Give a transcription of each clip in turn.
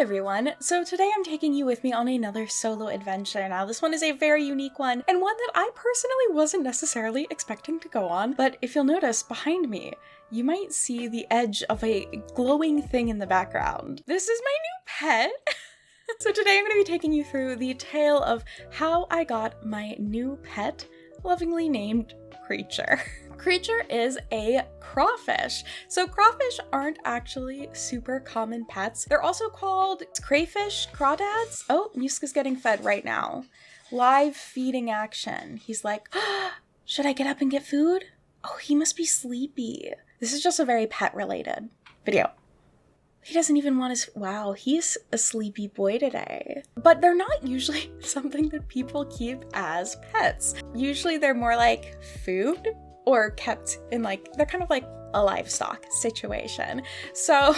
everyone! So today I'm taking you with me on another solo adventure. Now this one is a very unique one, and one that I personally wasn't necessarily expecting to go on, but if you'll notice behind me, you might see the edge of a glowing thing in the background. This is my new pet! So today I'm going to be taking you through the tale of how I got my new pet, lovingly named Creature. Creature is a crawfish. So crawfish aren't actually super common pets. They're also called crayfish, crawdads. Oh, Muska's getting fed right now. Live feeding action. He's like, should I get up and get food? Oh, he must be sleepy. This is just a very pet related video. He doesn't even want his, wow, he's a sleepy boy today. But they're not usually something that people keep as pets. Usually they're more like food or kept in they're kind of like a livestock situation. So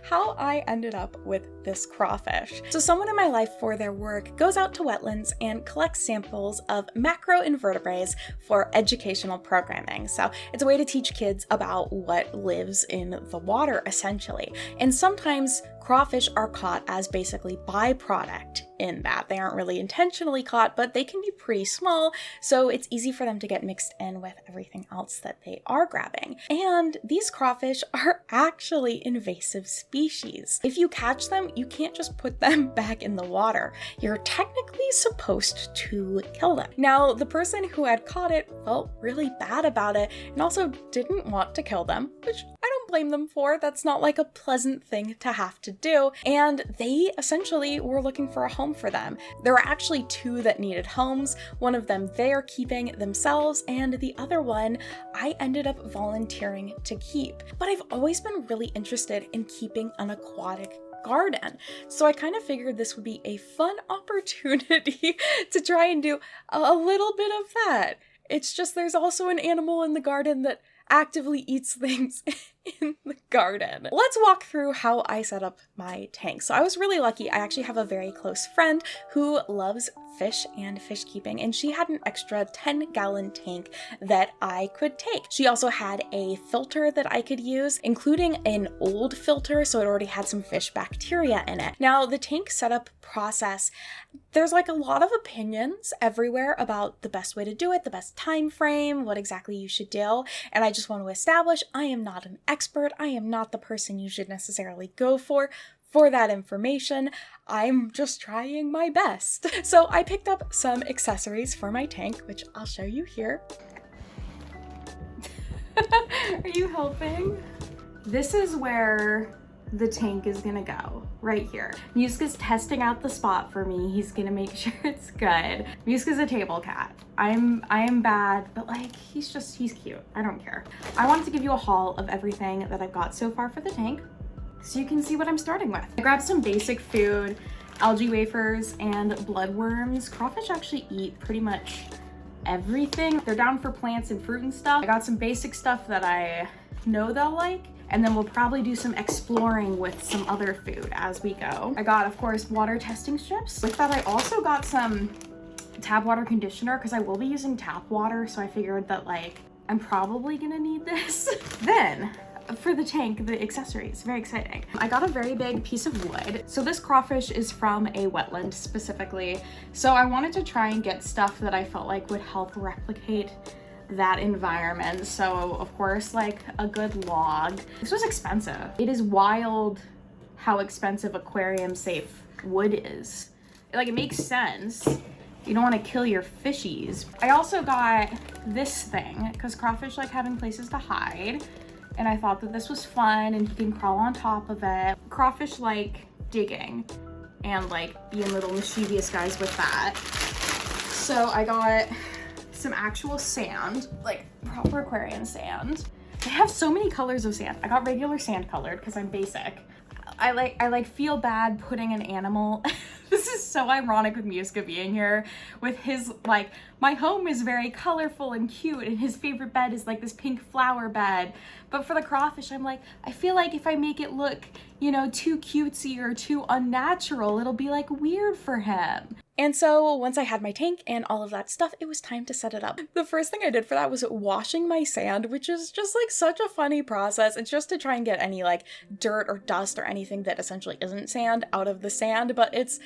how I ended up with this crawfish. So someone in my life for their work goes out to wetlands and collects samples of macroinvertebrates for educational programming. So it's a way to teach kids about what lives in the water essentially. And sometimes crawfish are caught as basically byproduct in that. They aren't really intentionally caught, but they can be pretty small, so it's easy for them to get mixed in with everything else that they are grabbing. And these crawfish are actually invasive species. If you catch them, you can't just put them back in the water. You're technically supposed to kill them. Now, the person who had caught it felt really bad about it and also didn't want to kill them, which I don't blame them for. That's not like a pleasant thing to have to do. And they essentially were looking for a home for them. There were actually two that needed homes. One of them they're keeping themselves, and the other one I ended up volunteering to keep. But I've always been really interested in keeping an aquatic garden. So I kind of figured this would be a fun opportunity to try and do a little bit of that. It's just there's also an animal in the garden that actively eats things in the garden. Let's walk through how I set up my tank. So I was really lucky. I actually have a very close friend who loves fish and fish keeping, and she had an extra 10-gallon tank that I could take. She also had a filter that I could use, including an old filter, so it already had some fish bacteria in it. Now, the tank setup process, there's a lot of opinions everywhere about the best way to do it, the best time frame, what exactly you should do, and I just want to establish I am not an expert. I am not the person you should necessarily go for that information. I'm just trying my best. So I picked up some accessories for my tank, which I'll show you here. Are you helping? This is where the tank is gonna go, right here. Muska's testing out the spot for me. He's gonna make sure it's good. Muska's a table cat. I am bad, but he's cute. I don't care. I wanted to give you a haul of everything that I've got so far for the tank, so you can see what I'm starting with. I grabbed some basic food, algae wafers, and bloodworms. Crawfish actually eat pretty much everything. They're down for plants and fruit and stuff. I got some basic stuff that I know they'll like, and then we'll probably do some exploring with some other food as we go. I got, of course, water testing strips. With that, I also got some tap water conditioner because I will be using tap water, so I figured that I'm probably gonna need this. Then, for the tank, the accessories, very exciting. I got a very big piece of wood. So this crawfish is from a wetland specifically. So I wanted to try and get stuff that I felt like would help replicate that environment. So of course, a good log. This was expensive. It is wild how expensive aquarium safe wood is. It makes sense. You don't want to kill your fishies. I also got this thing because crawfish like having places to hide. And I thought that this was fun and you can crawl on top of it. Crawfish like digging and being little mischievous guys with that. So I got some actual sand, proper aquarium sand. They have so many colors of sand. I got regular sand colored because I'm basic. I feel bad putting an animal. This is so ironic with Muska being here with his my home is very colorful and cute, and his favorite bed is like this pink flower bed. But for the crawfish, I'm like, I feel like if I make it look, you know, too cutesy or too unnatural, it'll be like weird for him. And so once I had my tank and all of that stuff, it was time to set it up. The first thing I did for that was washing my sand, which is just like such a funny process. It's just to try and get any like dirt or dust or anything that essentially isn't sand out of the sand, but it's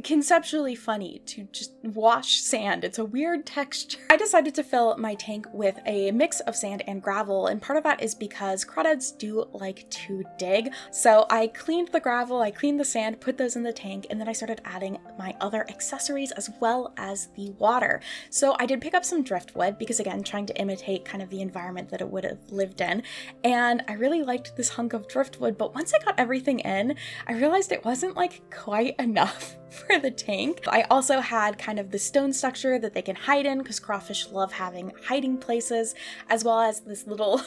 conceptually funny to just wash sand. It's a weird texture. I decided to fill my tank with a mix of sand and gravel, and part of that is because crawdads do like to dig. So I cleaned the gravel, I cleaned the sand, put those in the tank, and then I started adding my other accessories as well as the water. So I did pick up some driftwood because, again, trying to imitate kind of the environment that it would have lived in. And I really liked this hunk of driftwood, but once I got everything in, I realized it wasn't like quite enough for the tank. I also had kind of the stone structure that they can hide in because crawfish love having hiding places, as well as this little,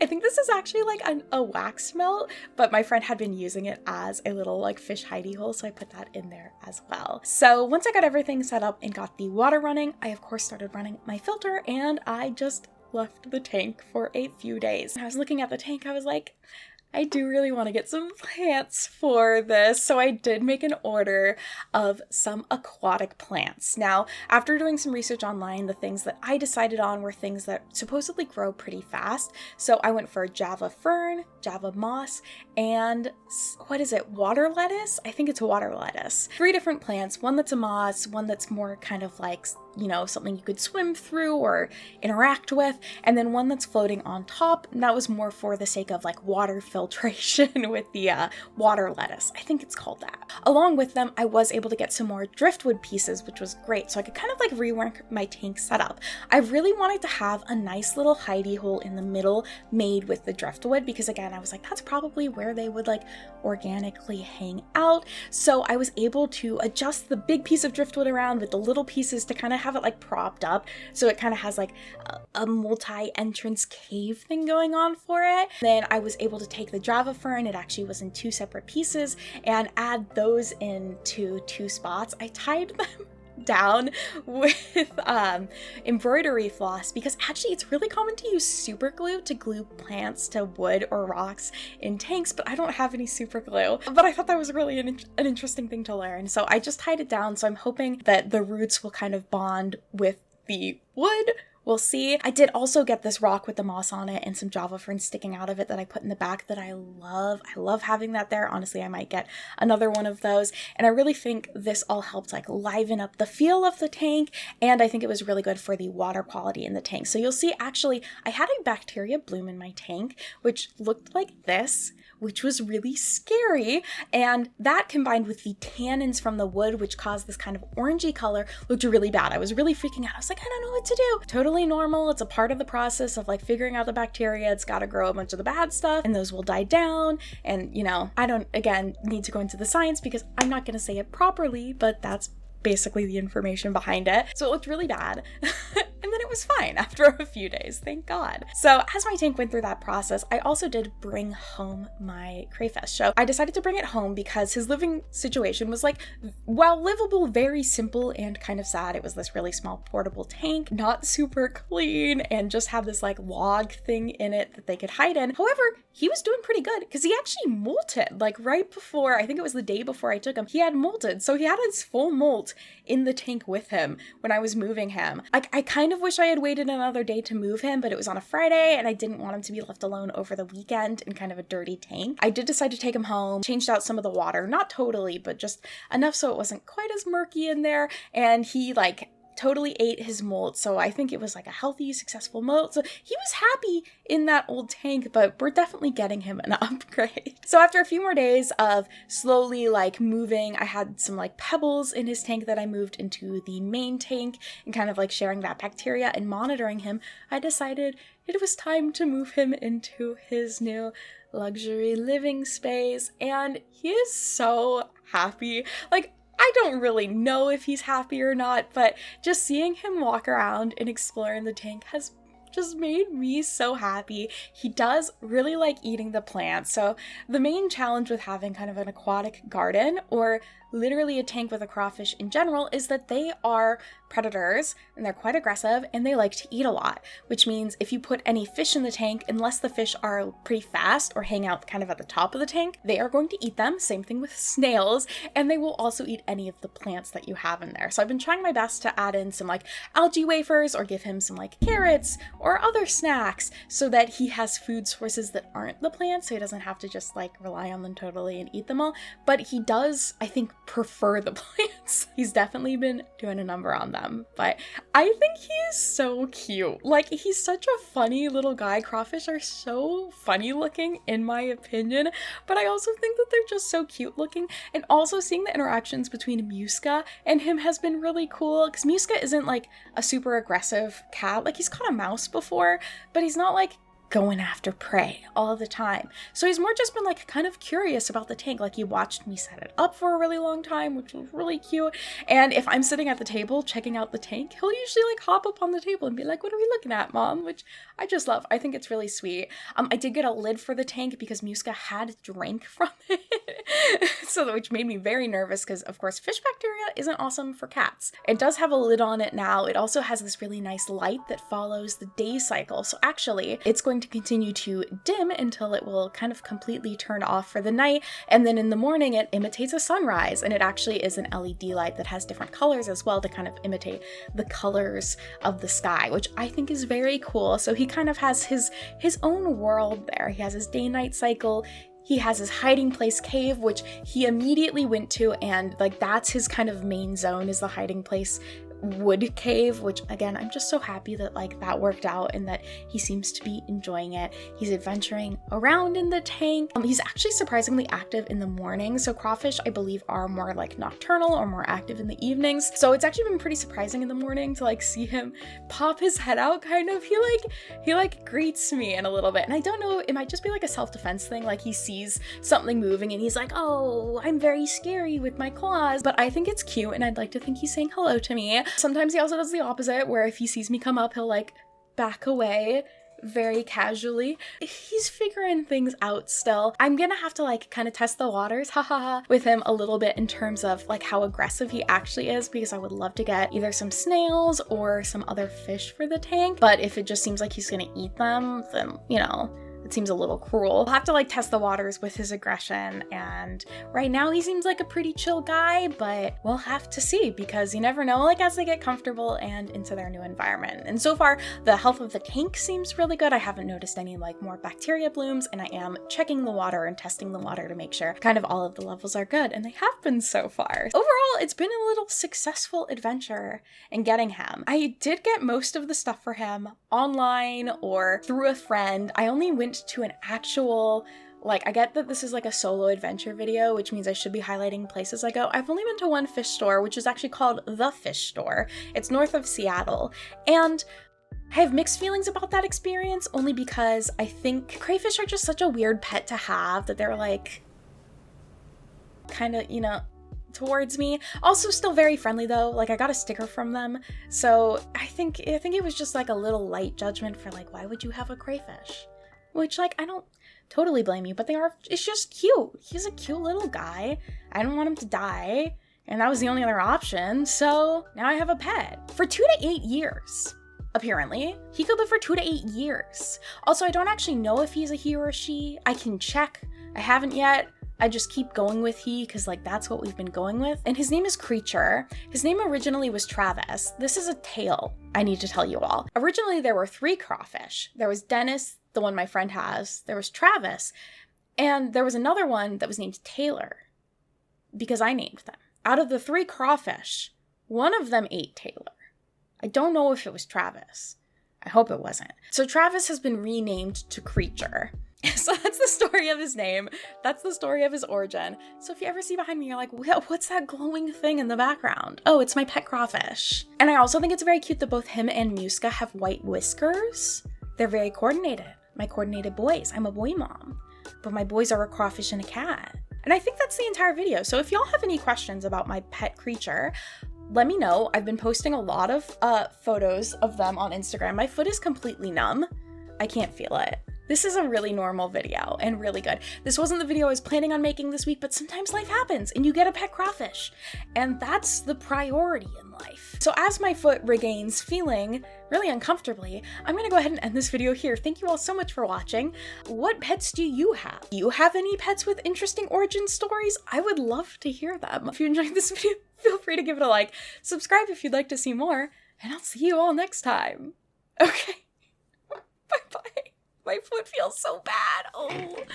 I think this is actually like a wax melt, but my friend had been using it as a little like fish hidey hole, so I put that in there as well. So once I got everything set up and got the water running, I of course started running my filter, and I just left the tank for a few days. And I was looking at the tank, I was like, I do really want to get some plants for this, so I did make an order of some aquatic plants. Now, after doing some research online, the things that I decided on were things that supposedly grow pretty fast. So I went for Java fern, Java moss, and what is it? Water lettuce? I think it's water lettuce. 3 different plants, one that's a moss, one that's more kind of like, you know, something you could swim through or interact with, and then one that's floating on top. And that was more for the sake of like water filtration with the water lettuce. I think it's called that. Along with them, I was able to get some more driftwood pieces, which was great. So I could kind of like rework my tank setup. I really wanted to have a nice little hidey hole in the middle made with the driftwood because, again, I was like, that's probably where they would like organically hang out. So I was able to adjust the big piece of driftwood around with the little pieces to kind of have it like propped up, so it kind of has like a multi-entrance cave thing going on for it. Then I was able to take the Java fern, it actually was in 2 separate pieces, and add those into 2 spots. I tied them down with embroidery floss because actually it's really common to use super glue to glue plants to wood or rocks in tanks, but I don't have any super glue. But I thought that was really an interesting thing to learn, so I just tied it down. So I'm hoping that the roots will kind of bond with the wood. We'll see. I did also get this rock with the moss on it and some Java ferns sticking out of it that I put in the back that I love. I love having that there. Honestly, I might get another one of those. And I really think this all helped like liven up the feel of the tank. And I think it was really good for the water quality in the tank. So you'll see, actually, I had a bacteria bloom in my tank, which looked like this, which was really scary. And that combined with the tannins from the wood, which caused this kind of orangey color, looked really bad. I was really freaking out. I was like, I don't know what to do. Totally normal. It's a part of the process of like figuring out the bacteria. It's got to grow a bunch of the bad stuff and those will die down. And, you know, I don't, again, need to go into the science because I'm not going to say it properly, but that's basically the information behind it. So it looked really bad. And then it was fine after a few days, thank God. So as my tank went through that process, I also did bring home my crayfish. So I decided to bring it home because his living situation was like, while livable, very simple and kind of sad. It was this really small portable tank, not super clean, and just had this like log thing in it that they could hide in. However, he was doing pretty good because he actually molted like right before, I think it was the day before I took him, he had molted. So he had his full molt in the tank with him when I was moving him. Like, I kind of wish I had waited another day to move him, but it was on a Friday and I didn't want him to be left alone over the weekend in kind of a dirty tank. I did decide to take him home, changed out some of the water, not totally, but just enough so it wasn't quite as murky in there, and he like totally ate his molt, so I think it was like a healthy, successful molt. So he was happy in that old tank, but we're definitely getting him an upgrade. So after a few more days of slowly like moving, I had some like pebbles in his tank that I moved into the main tank and kind of like sharing that bacteria and monitoring him, I decided it was time to move him into his new luxury living space, and he is so happy. Like, I don't really know if he's happy or not, but just seeing him walk around and explore in the tank has just made me so happy. He does really like eating the plants. So the main challenge with having kind of an aquatic garden, or literally a tank with a crawfish in general, is that they are predators and they're quite aggressive and they like to eat a lot, which means if you put any fish in the tank, unless the fish are pretty fast or hang out kind of at the top of the tank, they are going to eat them. Same thing with snails, and they will also eat any of the plants that you have in there. So I've been trying my best to add in some like algae wafers or give him some like carrots or other snacks so that he has food sources that aren't the plants, so he doesn't have to just like rely on them totally and eat them all. But he does, I think, prefer the plants. He's definitely been doing a number on them, but I think he is so cute. Like, he's such a funny little guy. Crawfish are so funny looking in my opinion, but I also think that they're just so cute looking. And also seeing the interactions between Muska and him has been really cool, because Muska isn't like a super aggressive cat. Like, he's caught a mouse before, but he's not like going after prey all the time. So he's more just been like kind of curious about the tank. Like, he watched me set it up for a really long time, which was really cute. And if I'm sitting at the table checking out the tank, he'll usually like hop up on the table and be like, "What are we looking at, Mom?" Which I just love. I think it's really sweet. I did get a lid for the tank because Muska had drank from it. So, which made me very nervous because of course fish bacteria isn't awesome for cats. It does have a lid on it now. It also has this really nice light that follows the day cycle. So actually it's going to continue to dim until it will kind of completely turn off for the night, and then in the morning it imitates a sunrise, and it actually is an LED light that has different colors as well to kind of imitate the colors of the sky, which I think is very cool. So he kind of has his own world there. He has his day-night cycle. He has his hiding place cave, which he immediately went to, and like that's his kind of main zone, is the hiding place wood cave, which again, I'm just so happy that like that worked out and that he seems to be enjoying it. He's adventuring around in the tank. He's actually surprisingly active in the morning. So crawfish, I believe, are more like nocturnal or more active in the evenings. So it's actually been pretty surprising in the morning to like see him pop his head out kind of. He greets me in a little bit. And I don't know, it might just be like a self-defense thing. Like he sees something moving and he's like, "Oh, I'm very scary with my claws." But I think it's cute and I'd like to think he's saying hello to me. Sometimes he also does the opposite, where if he sees me come up, he'll like back away very casually. He's figuring things out still. I'm gonna have to like kind of test the waters, with him a little bit in terms of like how aggressive he actually is, because I would love to get either some snails or some other fish for the tank. But if it just seems like he's gonna eat them, then, you know, it seems a little cruel. I'll have to like test the waters with his aggression, and right now he seems like a pretty chill guy, but we'll have to see, because you never know, like as they get comfortable and into their new environment. And so far the health of the tank seems really good. I haven't noticed any like more bacteria blooms, and I am checking the water and testing the water to make sure kind of all of the levels are good, and they have been so far. Overall, it's been a little successful adventure in getting him. I did get most of the stuff for him online or through a friend. I only went to an actual, like, I get that this is like a solo adventure video, which means I should be highlighting places I go. I've only been to one fish store, which is actually called The Fish Store. It's north of Seattle, and I have mixed feelings about that experience, only because I think crayfish are just such a weird pet to have, that they're like kind of, you know, towards me. Also still very friendly though. Like, I got a sticker from them. So I think it was just like a little light judgment for like, why would you have a crayfish? Which, like, I don't totally blame you, but it's just cute. He's a cute little guy. I don't want him to die, and that was the only other option, so now I have a pet. For 2 to 8 years, apparently. He could live for 2 to 8 years. Also, I don't actually know if he's a he or a she. I can check. I haven't yet. I just keep going with he, because like that's what we've been going with. And his name is Creature. His name originally was Travis. This is a tale I need to tell you all. Originally there were 3 crawfish. There was Dennis, the one my friend has. There was Travis. And there was another one that was named Taylor, because I named them. Out of the 3 crawfish, one of them ate Taylor. I don't know if it was Travis. I hope it wasn't. So Travis has been renamed to Creature. So that's the story of his name. That's the story of his origin. So if you ever see behind me, you're like, what's that glowing thing in the background? Oh, it's my pet crawfish. And I also think it's very cute that both him and Muska have white whiskers. They're very coordinated. My coordinated boys. I'm a boy mom, but my boys are a crawfish and a cat. And I think that's the entire video. So if y'all have any questions about my pet Creature, Let me know. I've been posting a lot of photos of them on Instagram. My foot is completely numb. I can't feel it. This is a really normal video and really good. This wasn't the video I was planning on making this week, but sometimes life happens and you get a pet crawfish. And that's the priority in life. So as my foot regains feeling really uncomfortably, I'm gonna go ahead and end this video here. Thank you all so much for watching. What pets do you have? Do you have any pets with interesting origin stories? I would love to hear them. If you enjoyed this video, feel free to give it a like. Subscribe if you'd like to see more, and I'll see you all next time. Okay. Bye-bye. My foot feels so bad. Oh.